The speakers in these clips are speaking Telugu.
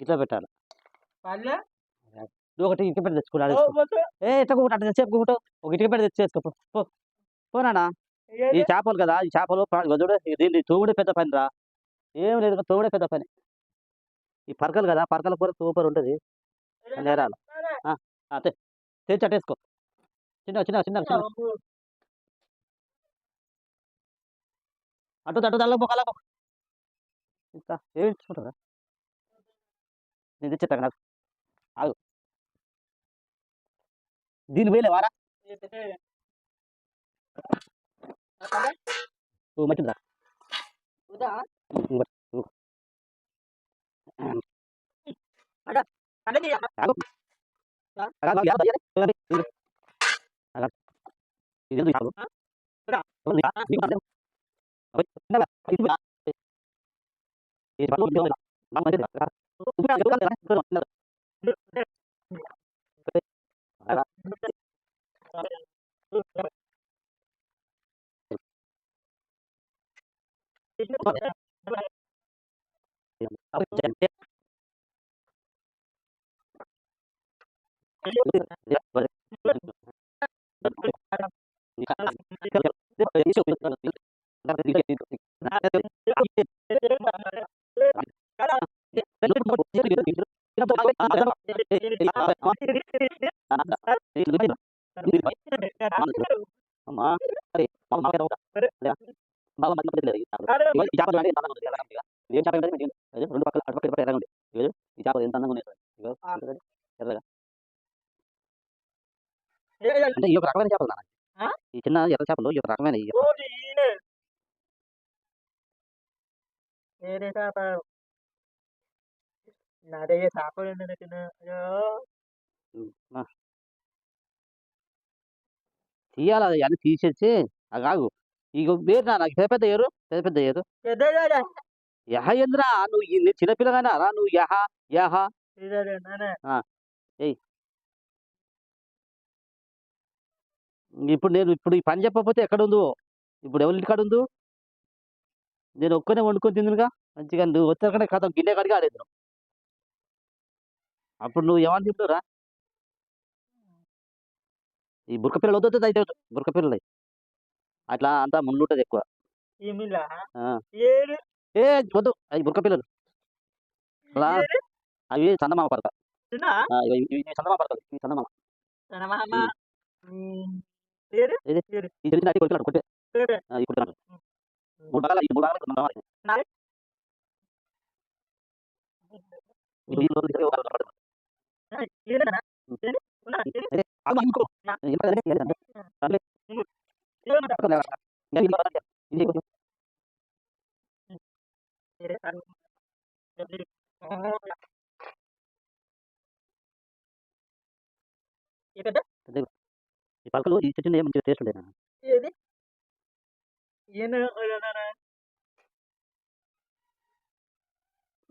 ఇట్లా పెట్టాలి. నువ్వు ఒకటి ఇటుక పెట్టి తెచ్చుకున్నాడు. ఎట్లా అట్లా తెచ్చేపుకుంటూ ఒక ఇటుక పెట్టి తెచ్చేసుకో. పోనా ఈ చేపలు కదా, ఈ చేపలు చూడు, దీన్ని తోముడే పెద్ద పని రా. ఏం లేదు, తోముడే పెద్ద పని. ఈ పరకలు కదా, పరకల కూర సూపర్ ఉంటుంది. నేరాలు తెచ్చి అట్టేసుకో. చిన్న చిన్న చిన్న చిన్న అటు అటు దళ్ళ పోకాల ఇంకా ఏమి ఇచ్చుకుంటారా? నేను తెచ్చేస్తాను నాకు. ఆగు, దీని వేలే వారా మంచిదా? రెండు పక్కల అటుపక్క ఎర్రగా ఉంది. ఈ చేపలు ఎంత అందంగా ఉన్నాయి ఎర్రగా. అంటే ఈ యొక్క రకమైన చేపలు నాన్న, ఈ చిన్న ఎర్ర చేపలు ఈ యొక్క రకమైన తీయాలి. అది అన్ని తీసేసి ఆగు. ఇక వేరు నాకు పెద్ద పెద్ద ఏరు, పెద్ద పెద్ద ఏరు. యహ ఎందురా నువ్వు చిన్నపిల్లగానే రా నువ్వు. యహ యహ ఇప్పుడు నేను ఈ పని చెప్పకపోతే ఎక్కడ ఉందో, ఇప్పుడు ఎవరి ఇంటికాడ ఉందో? నేను ఒక్కనే వండుకొని తిందునుగా మంచిగా. నువ్వు వచ్చాకనే కథ గిన్నె కడిగి ఆడేద్దాం. అప్పుడు నువ్వు ఏమని తింటురా? ఈ బురక పిల్లలు వద్దు అయితే బురక పిల్లలు అట్లా అంతా ముందుంటది ఎక్కువ. ఏ వద్దు అవి బురక పిల్లలు. అలా అవి చందమామ పడక, చందమామ పడతాడు. ఈ చందమామ ఈ తెలిసిన అట్టి కొడుతున్నాడు కొట్టే ఈ కొడుతున్నాడు. 3 భాగాలు ఈ 3 భాగాలు ఈ పలకలు ఈ చిన్న మంచిగా టేస్ట్ ఉండేనా?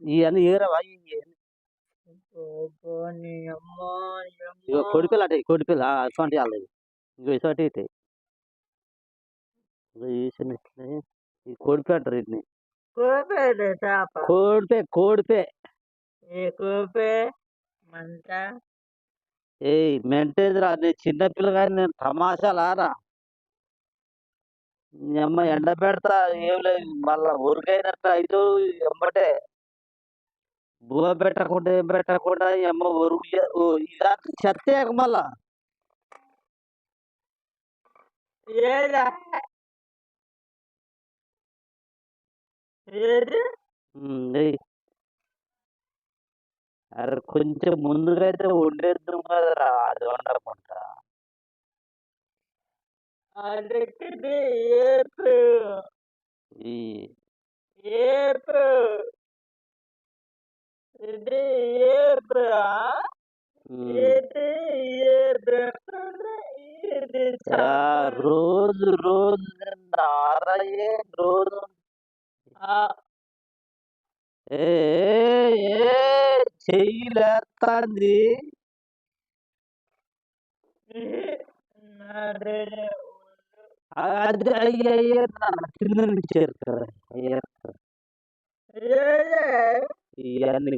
ఇవన్నీ ఏరవా? కోడిపిల్ల అంటే కోడిపిల్ల అటువంటి వాళ్ళది. ఇగో ఇటువంటి అవుతాయి. ఈ కోడిపే అంటారు వీటిని. కోడిపే కోడిపే ఏ మెంటేదిరా? నేను చిన్నపిల్ల కానీ నేను తమాషాలారా. అమ్మ ఎండ పెడతా ఏం లేదు, మళ్ళా ఉరికైనట్టు అయితే ఎమ్మటే బువ పెట్టకుండా ఏం పెట్టకుండా అమ్మ ఉరుగు ఇలా చెత్తే మళ్ళా అరే కొంచెం ముందుగా అయితే వండేద్దాం కదరా, అది వండకుండా. రోజు రోజు రోజు చెయ్యిలేస్తాంది. అది కింద నుంచి చేరుతారు. ఇవన్నీ